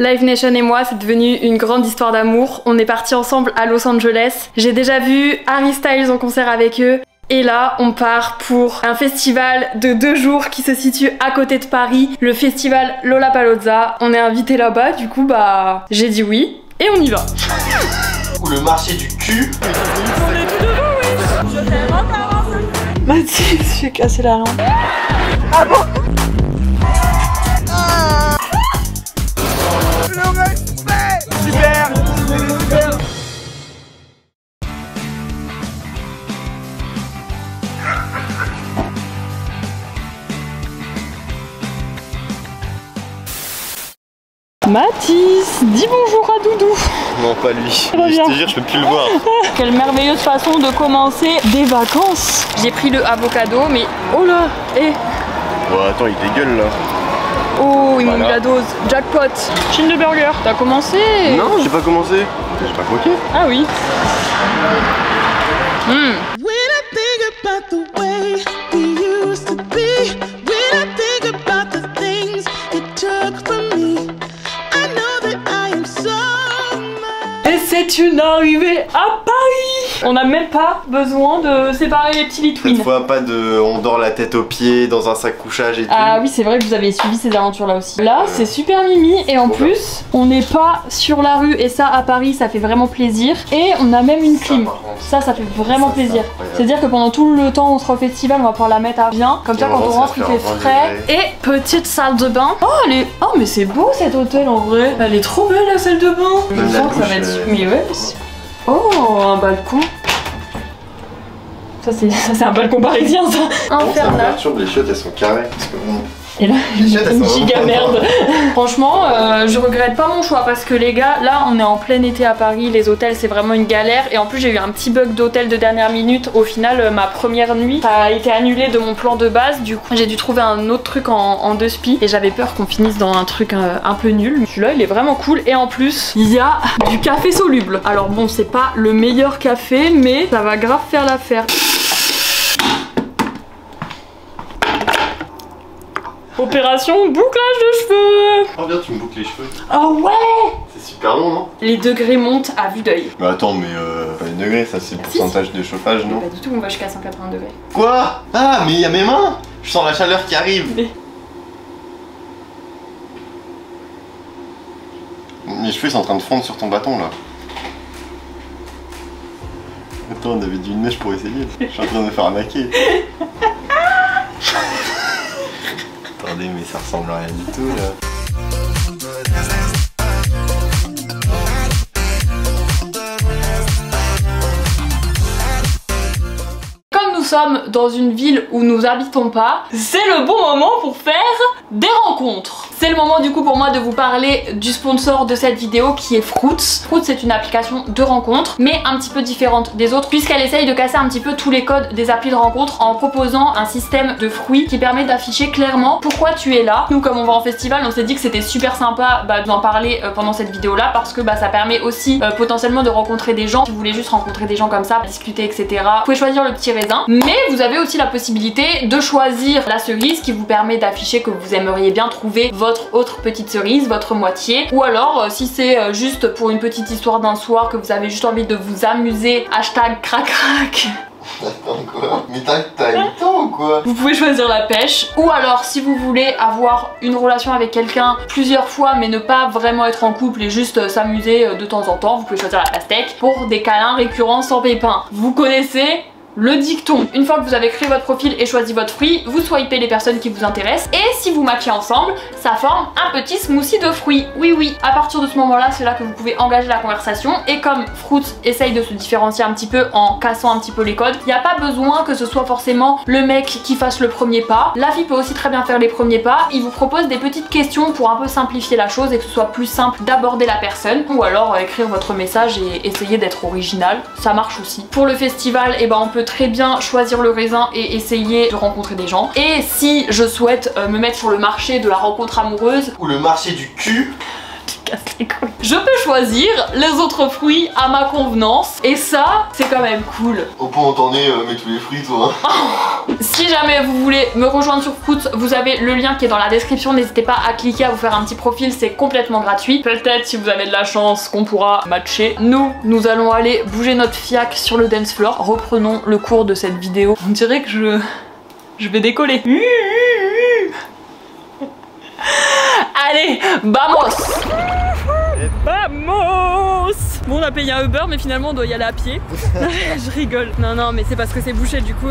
Live Nation et moi, c'est devenu une grande histoire d'amour. On est partis ensemble à Los Angeles. J'ai déjà vu Harry Styles en concert avec eux. Et là, on part pour un festival de 2 jours qui se situe à côté de Paris, le festival Lollapalooza. On est invité là-bas, du coup, bah, j'ai dit oui, et on y va. Ou le marché du cul. On est tout devant, oui. Je t'aime encore. Mathis, j'ai cassé la lampe. Ah bon? Super. Mathis, dis bonjour à Doudou. Non, pas lui. Reviens. Je te jure, je peux plus le voir. Quelle merveilleuse façon de commencer des vacances. J'ai pris le avocado, mais oh là, Oh, attends, il dégueule là. Oh, ils m'ont mis Voilà. la dose. Jackpot. Chine de burger. T'as commencé? Non, j'ai pas commencé. J'ai pas croqué. Ah oui. Et c'est une arrivée à Paris. On n'a même pas besoin de séparer les petits litwins. Cette fois, pas de on dort la tête aux pieds dans un sac couchage et tout. Ah oui, c'est vrai que vous avez suivi ces aventures là aussi. Là, c'est super mimi et en plus, on n'est pas sur la rue et ça à Paris, ça fait vraiment plaisir. Et on a même une clim. Ça fait vraiment plaisir. C'est-à-dire que pendant tout le temps où on sera au festival, on va pouvoir la mettre à bien. Comme ça, quand on rentre, il fait frais. Et petite salle de bain. Oh, oh, mais c'est beau cet hôtel en vrai. Elle est trop belle la salle de bain. Je sens que ça va être. Mais ouais. Oh, un balcon. Ça c'est un balcon parisien ça. Infernal. Les chiottes elles sont carrées. Parce que bon. Et là, Les chiottes elles une sont giga vraiment merde. Franchement, je regrette pas mon choix parce que les gars, là on est en plein été à Paris, les hôtels c'est vraiment une galère. Et en plus j'ai eu un petit bug d'hôtel de dernière minute. Au final, ma première nuit ça a été annulé de mon plan de base. Du coup, j'ai dû trouver un autre truc en 2 spi. Et j'avais peur qu'on finisse dans un truc un peu nul. Celui-là il est vraiment cool. Et en plus, il y a du café soluble. Alors bon, c'est pas le meilleur café, mais ça va grave faire l'affaire. Opération bouclage de cheveux. Oh bien, tu me boucles les cheveux. Oh ouais. C'est super long, non? Les degrés montent à vue d'œil. Mais attends, mais pas les degrés, ça c'est le pourcentage de chauffage, non? Pas du tout, on va jusqu'à 180 degrés. Quoi? Ah, mais il y a mes mains. Je sens la chaleur qui arrive. Mais... Mes cheveux sont en train de fondre sur ton bâton là. Attends, on avait dit une mèche pour essayer. Je suis en train de me faire arnaquer. Attendez, mais ça ressemble à rien du tout là. Comme nous sommes dans une ville où nous habitons pas, c'est le bon moment pour faire des rencontres. C'est le moment du coup pour moi de vous parler du sponsor de cette vidéo qui est Fruitz. Fruitz c'est une application de rencontres mais un petit peu différente des autres puisqu'elle essaye de casser un petit peu tous les codes des applis de rencontres en proposant un système de fruits qui permet d'afficher clairement pourquoi tu es là. Nous comme on va en festival on s'est dit que c'était super sympa de vous en parler pendant cette vidéo là parce que ça permet aussi potentiellement de rencontrer des gens. Si vous voulez juste rencontrer des gens comme ça, discuter etc. Vous pouvez choisir le petit raisin mais vous avez aussi la possibilité de choisir la cerise qui vous permet d'afficher que vous aimeriez bien trouver votre autre petite cerise, votre moitié, ou alors si c'est juste pour une petite histoire d'un soir que vous avez juste envie de vous amuser, hashtag crac crac. Attends quoi? Mais t'as eu le temps ou quoi? Vous pouvez choisir la pêche, ou alors si vous voulez avoir une relation avec quelqu'un plusieurs fois mais ne pas vraiment être en couple et juste s'amuser de temps en temps, vous pouvez choisir la pastèque pour des câlins récurrents sans pépins. Vous connaissez le dicton. Une fois que vous avez créé votre profil et choisi votre fruit, vous swipez les personnes qui vous intéressent et si vous matchez ensemble, ça forme un petit smoothie de fruits. Oui oui, à partir de ce moment-là, c'est là que vous pouvez engager la conversation et comme Fruitz essaye de se différencier un petit peu en cassant un petit peu les codes, il n'y a pas besoin que ce soit forcément le mec qui fasse le premier pas. La fille peut aussi très bien faire les premiers pas. Il vous propose des petites questions pour un peu simplifier la chose et que ce soit plus simple d'aborder la personne ou alors écrire votre message et essayer d'être original. Ça marche aussi. Pour le festival, on peut très bien choisir le raisin et essayer de rencontrer des gens. Et si je souhaite me mettre sur le marché de la rencontre amoureuse ou le marché du cul, je peux choisir les autres fruits à ma convenance et ça c'est quand même cool. Au point où t'en es, mets tous les fruits toi. Si jamais vous voulez me rejoindre sur Fruitz, vous avez le lien qui est dans la description. N'hésitez pas à cliquer, à vous faire un petit profil, c'est complètement gratuit. Peut-être si vous avez de la chance qu'on pourra matcher. Nous allons aller bouger notre fiac sur le dance floor. Reprenons le cours de cette vidéo. On dirait que je vais décoller. Allez, vamos! Vamos! Bon, on a payé un Uber, mais finalement on doit y aller à pied. Je rigole. Non, mais c'est parce que c'est bouché, du coup,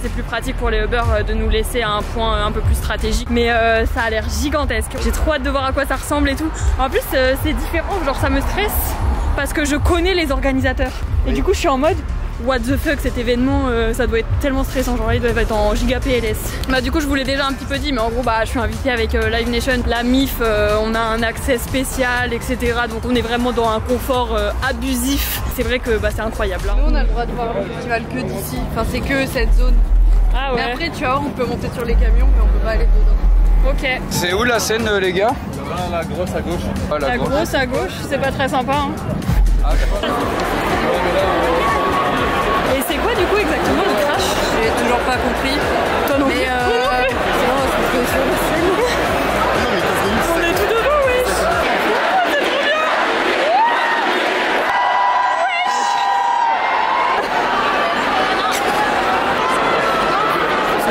c'est plus pratique pour les Uber de nous laisser à un point un peu plus stratégique. Mais ça a l'air gigantesque. J'ai trop hâte de voir à quoi ça ressemble et tout. En plus, c'est différent, genre ça me stresse parce que je connais les organisateurs. Et du coup, je suis en mode. What the fuck, cet événement, ça doit être tellement stressant, genre il doit être en giga PLS. Bah du coup je vous l'ai déjà un petit peu dit, mais en gros je suis invitée avec Live Nation, la MIF, on a un accès spécial, etc. Donc on est vraiment dans un confort abusif. C'est vrai que c'est incroyable. Hein. Nous on a le droit de voir le festival que d'ici, enfin c'est que cette zone. Ah ouais. Mais après tu vois, on peut monter sur les camions, mais on peut pas aller dedans. Ok. C'est où la scène les gars? La grosse à gauche. Ah, la grosse à gauche, c'est pas très sympa. Hein. Ah, et c'est quoi du coup exactement le crash? J'ai toujours pas compris. Toi non plus. Mais sinon c'est que sur le scène. On est tout devant, oui. C'est trop bien.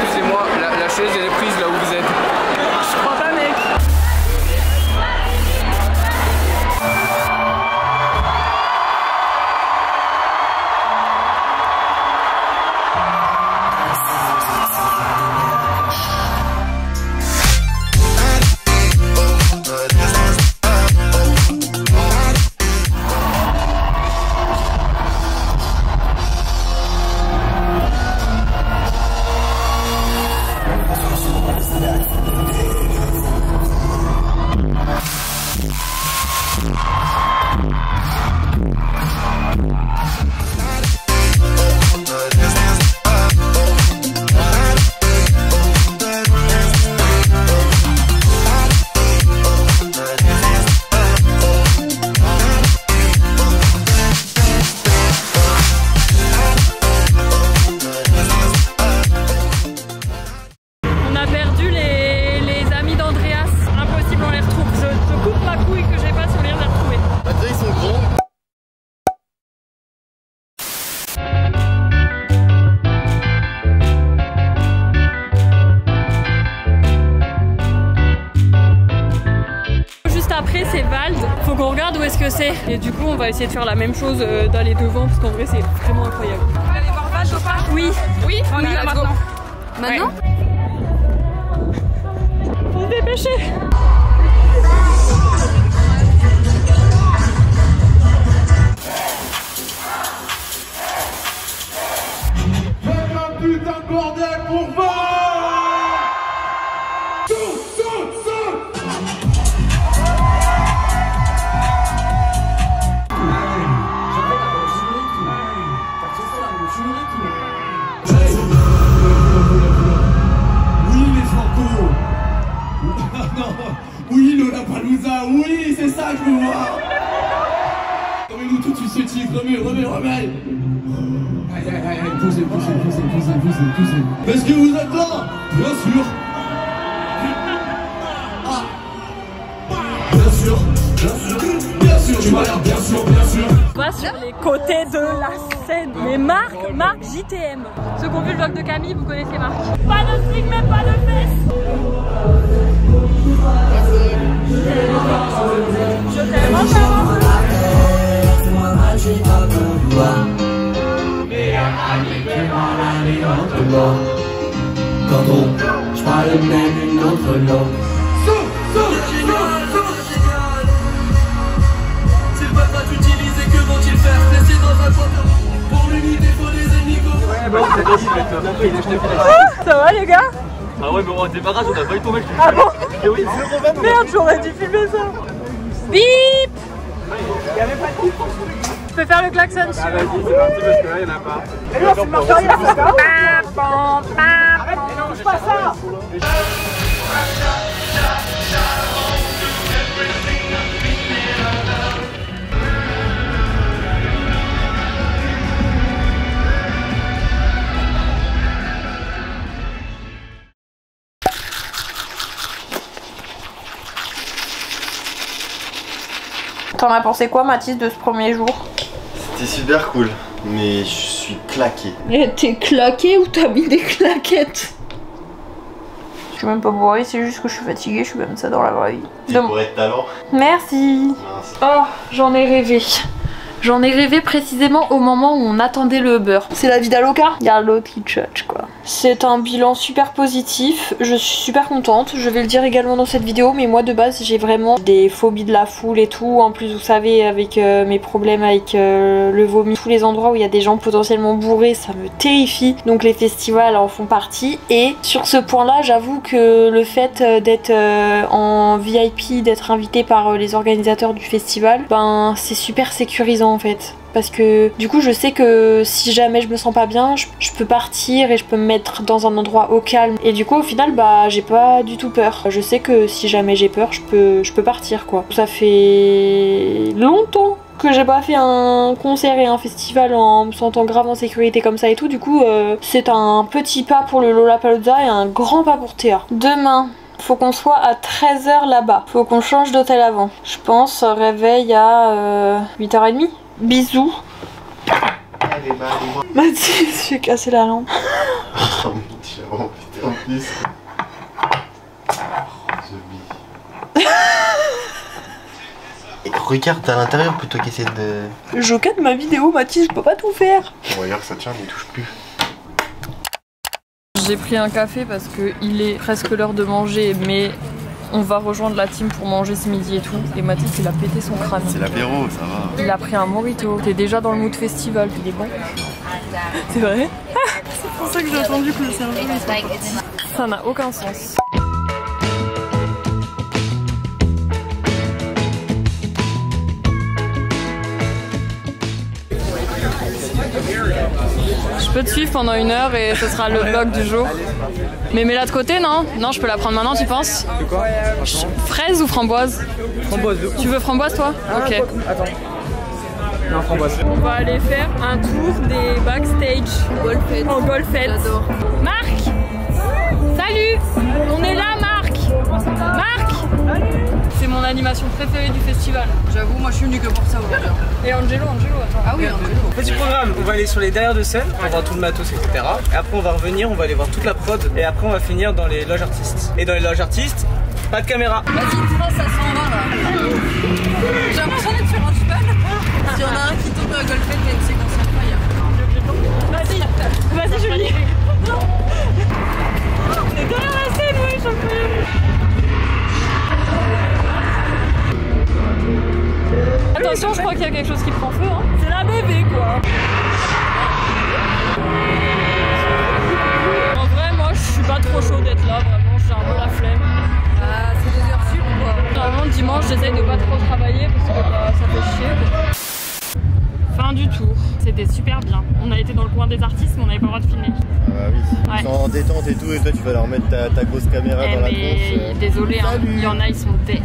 excusez-moi, la chaise elle est prise là où vous êtes. Je crois pas, mec. Après c'est Vald, faut qu'on regarde où est-ce que c'est. Et du coup on va essayer de faire la même chose, d'aller devant parce qu'en vrai c'est vraiment incroyable. On va aller voir Vald ou pas? Oui. Oui, on y va maintenant. Maintenant? Faut se dépêcher. Faites un putain de bordel pour voir. Oui les Franco. Oui Lollapalooza. Oui c'est ça que je veux voir. Remets-nous tout de suite ce titre. Remets. Allez, poussez. Est-ce que vous êtes là? Bien sûr. Bien sûr, tu m'as l'air bien sûr. On va sur les côtés de la scène. Mais Marc JTM. Ceux qui ont vu le vlog de Camille, vous connaissez Marc. Pas de string, mais pas de fesses. Je t'aime encore. Quand on, je parle même une autre langue. S'il va pas t'utiliser, que vont-ils faire? Rester dans un coin pour l'unité, faut des ennemis. Ouais, bah c'est possible. Ça va les gars? Ah ouais, mais au démarrage, on a pas eu tombé. Ah bon? Et oui, Merde, j'aurais dû filmer ça. Bip! Tu peux faire le klaxon si tu veux. Vas-y, c'est parti parce que là, il y en a pas. Et non, c'est marche arrière, c'est ça? Arrête, non, touche pas ça! T'en as pensé quoi, Mathis, de ce premier jour? C'était super cool, mais je suis claqué. Et t'es claqué ou t'as mis des claquettes? Je suis même pas bourrée, c'est juste que je suis fatiguée, je suis comme ça dans la vraie vie. C'est pour être talent. Merci. Mince. Oh, j'en ai rêvé. J'en ai rêvé précisément au moment où on attendait le Uber. C'est la vida loca. Il y a l'autre qui tchatche quoi. C'est un bilan super positif. Je suis super contente. Je vais le dire également dans cette vidéo. Mais moi de base j'ai vraiment des phobies de la foule et tout. En plus vous savez avec mes problèmes avec le vomi. Tous les endroits où il y a des gens potentiellement bourrés ça me terrifie. Donc les festivals en font partie. Et sur ce point là j'avoue que le fait d'être en VIP, d'être invité par les organisateurs du festival, ben c'est super sécurisant en fait. Parce que du coup je sais que si jamais je me sens pas bien, je peux partir et je peux me mettre dans un endroit au calme. Et du coup au final bah j'ai pas du tout peur. Je sais que si jamais j'ai peur je peux partir quoi. Ça fait longtemps que j'ai pas fait un concert et un festival en me sentant grave en sécurité comme ça et tout. Du coup c'est un petit pas pour le Lollapalooza et un grand pas pour Théa. Demain faut qu'on soit à 13 h là-bas. Faut qu'on change d'hôtel avant. Je pense réveil à 8h30. Bisous. Allez, bah, allez-moi. Mathis, j'ai cassé la lampe. Oh, j'ai vraiment pété en plus. Et regarde à l'intérieur plutôt qu'essayer de... Je cadre ma vidéo, Mathis, je peux pas tout faire. On va dire que ça tient, mais touche plus. J'ai pris un café parce que il est presque l'heure de manger, mais on va rejoindre la team pour manger ce midi et tout. Et Mathis il a pété son crâne. C'est l'apéro, ça va. Il a pris un mojito. T'es déjà dans le mood festival, il est bon. C'est vrai? C'est pour ça que j'ai attendu que le serveur soit parti. Ça n'a aucun sens. Je peux te suivre pendant 1 heure et ce sera le vlog du jour. Mais mets-la de côté, non? Non, je peux la prendre maintenant, tu penses? De quoi? Fraise ou framboise? Framboise. Tu veux framboise, toi? Ok. Attends. Non, framboise. On va aller faire un tour des backstage en golfette. J'adore. Marc! Salut! On est là, Marc! Marc! C'est mon animation préférée du festival. J'avoue, moi je suis venue que pour ça aujourd'hui. Et Angelo, attends. Ah oui, Angelo. Petit programme, on va aller sur les derrière de scène, on va voir tout le matos, etc. Et après on va revenir, on va aller voir toute la prod. Et après on va finir dans les loges artistes. Et dans les loges artistes, pas de caméra. Vas-y, trace à 120 là. J'ai l'impression d'être sur un cheval. S'il y en a un qui tombe à golfette, il y a une séquence incroyable. Vas-y, Julie! On est derrière la scène, ouais, incroyable! Attention, je crois qu'il y a quelque chose qui prend feu, hein. C'est la bébé, quoi. En vrai, moi, je suis pas trop chaud d'être là, vraiment, j'ai un peu la flemme. Ah, c'est 2 heures sup quoi. Normalement, dimanche, j'essaye de pas trop travailler parce que bah, ça fait chier, quoi. Fin du tour, c'était super bien. On a été dans le coin des artistes, mais on n'avait pas le droit de filmer. Ah oui, Ouais. ils sont en détente et tout, et toi tu vas leur mettre ta grosse caméra dans la tronche. Désolé, hein, il y en a, ils sont def.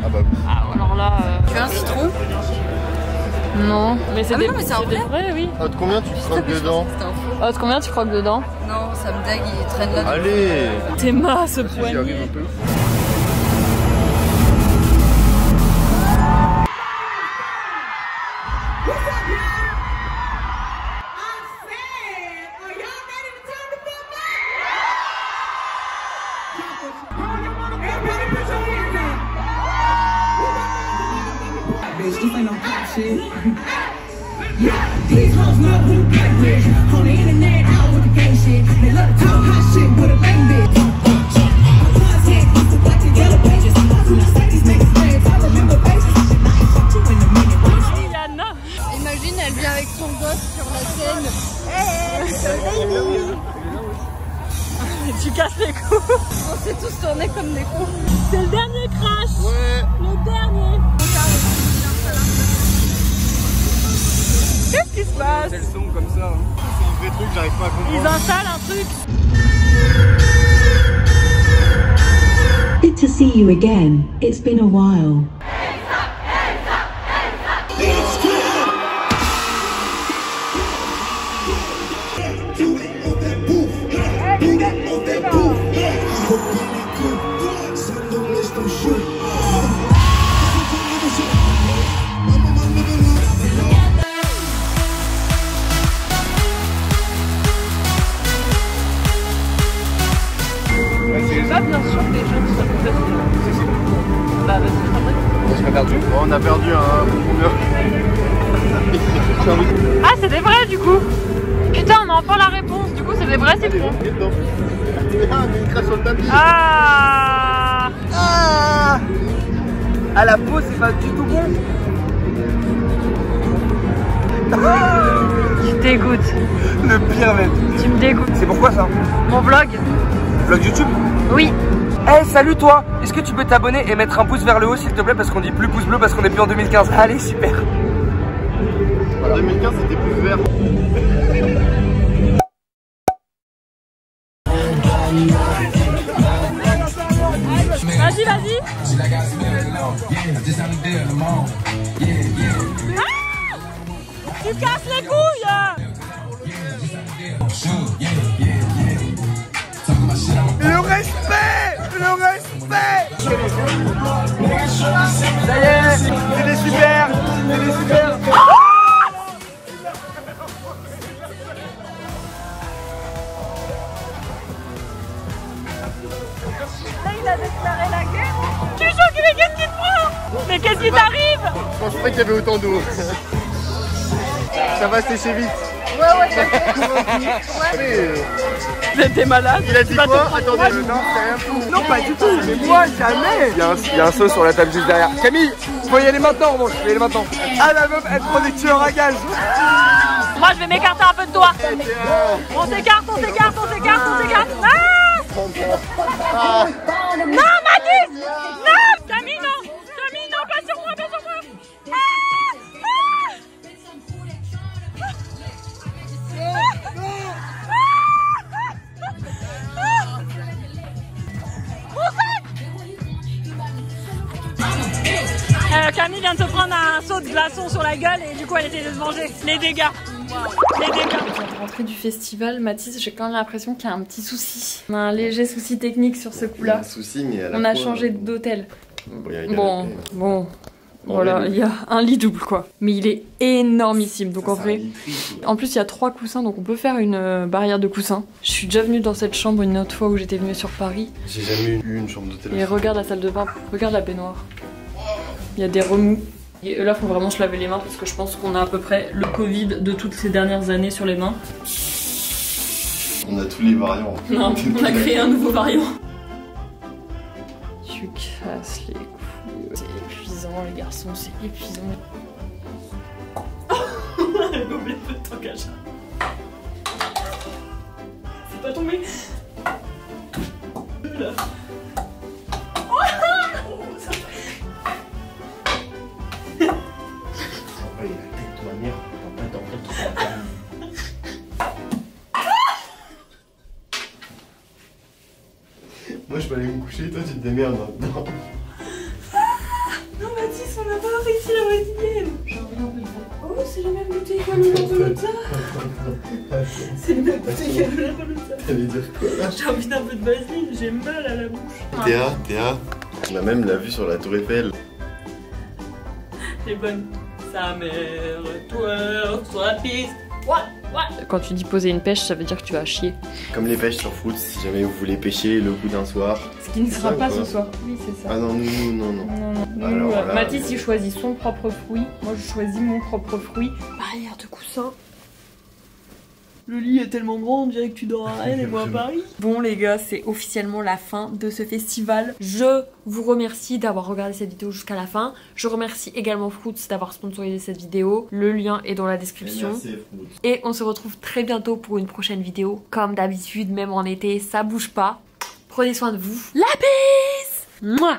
Ah bah Ah, alors là. Tu veux un citron? Non, mais c'est Ah des, non, mais c'est un des vrai. vrais, oui. Ah, de combien tu croques dedans? C'était un faux. Oh, combien tu croques dedans? Non, ça me dague, il traîne là. Allez! T'es masse, ce J'y poignet. arrive un peu. These hoes love who black bitch. On the internet, out with the gay shit. They love to talk hot shit with a lame bitch. Contact, used to black and yellow pages. When I say these niggas names, I remember faces. I ain't fucked you in a minute. Yana. Imagine, elle vient avec son gosse sur la scène. Tu casses les coups. On s'est tous tournés comme des cons. C'est le dernier crash. Ouais! Le dernier. Qu'est-ce qui se passe? C'est le son comme ça. C'est un vrai truc, j'arrive pas à comprendre. Ils installent un truc. Good to see you again. It's been a while. a perdu. Bon, on a perdu un bon. Ah, c'est des vrais du coup. Putain, on a enfin la réponse. Du coup, c'est des vrais, c'est faux. Ah. À la peau, c'est pas du tout bon. Tu dégoûtes. Le pire, mec. Tu me dégoûtes. C'est pourquoi ça? Mon vlog. Vlog YouTube? Oui. Hey, salut toi. Est-ce que tu peux t'abonner et mettre un pouce vers le haut s'il te plaît, parce qu'on dit plus pouce bleu parce qu'on est plus en 2015. Allez, super. En 2015 c'était plus vert. Vas-y, vas-y. Tu casses les couilles. Le respect. Le respect. Ça y est, c'était super. C'était super. Là, il a déclaré la guerre. Tu es choqué, mais qu'est-ce qui te prend? Mais qu'est-ce qui t'arrive? Je pensais pas qu'il y avait autant d'eau. Ça va sécher vite. Ouais. T'es malade. Il a dit quoi? Attendez, non, c'est rien tout. Non, pas du tout. Mais moi, jamais. Il y a un seau sur la table juste derrière. Camille, faut y aller maintenant. Bon, je vais y aller maintenant. Ah, la meuf, elle prend des tueurs à gages. Moi, je vais m'écarter un peu de toi. On s'écarte, on s'écarte, on s'écarte, on s'écarte. Ah, non, Mathis. Non, Camille, non. Camille, non, pas sur moi, pas sur moi. Camille vient de se prendre un saut de glaçon sur la gueule et du coup elle essaie de se venger. Les dégâts. Les dégâts. À la rentrée du festival, Mathis, j'ai quand même l'impression qu'il y a un petit souci. On a un léger souci technique sur ce coup-là. Un souci, mais à la On a fois, changé d'hôtel. Bon, Voilà, il y a un lit double quoi. Mais il est énormissime, donc en vrai. En plus, il y a 3 coussins, donc on peut faire une barrière de coussins. Je suis déjà venue dans cette chambre une autre fois où j'étais venue sur Paris. J'ai jamais eu une chambre d'hôtel. Et regarde la salle de bain, regarde la baignoire. Il y a des remous. Et là, faut vraiment se laver les mains parce que je pense qu'on a à peu près le Covid de toutes ces dernières années sur les mains. On a tous les variants. Non, on a créé un nouveau variant. Tu casses les couilles. C'est épuisant, les garçons, c'est épuisant. Elle oublie peu de temps cache. C'est pas tombé. Là. Moi je vais aller me coucher, toi tu te démerdes maintenant. Non Mathis, on n'a pas réussi la brésilienne. Oh, c'est la même bouteille que le Lampolota. C'est la même bouteille que le Lampolota. T'allais dire quoi là? J'ai envie d'un peu de vaseline, j'ai mal à la bouche. Théa, on a même la vue sur la tour Eiffel. C'est bonne. Sa mère, toi, sur la piste. What? Quand tu dis poser une pêche, ça veut dire que tu vas chier. Comme les pêches sur foot, si jamais vous voulez pêcher le coup d'un soir. Ce qui ne sera pas ce soir. Oui, c'est ça. Ah non, non. Nous, Alors, là, Mathis, il choisit son propre fruit. Moi, je choisis mon propre fruit. Barrière de coussin. Le lit est tellement grand, on dirait que tu dors à Rennes et moi à Paris. Bon les gars, c'est officiellement la fin de ce festival. Je vous remercie d'avoir regardé cette vidéo jusqu'à la fin. Je remercie également Fruits d'avoir sponsorisé cette vidéo. Le lien est dans la description. Et on se retrouve très bientôt pour une prochaine vidéo. Comme d'habitude, même en été, ça bouge pas. Prenez soin de vous. La bise. Mouah.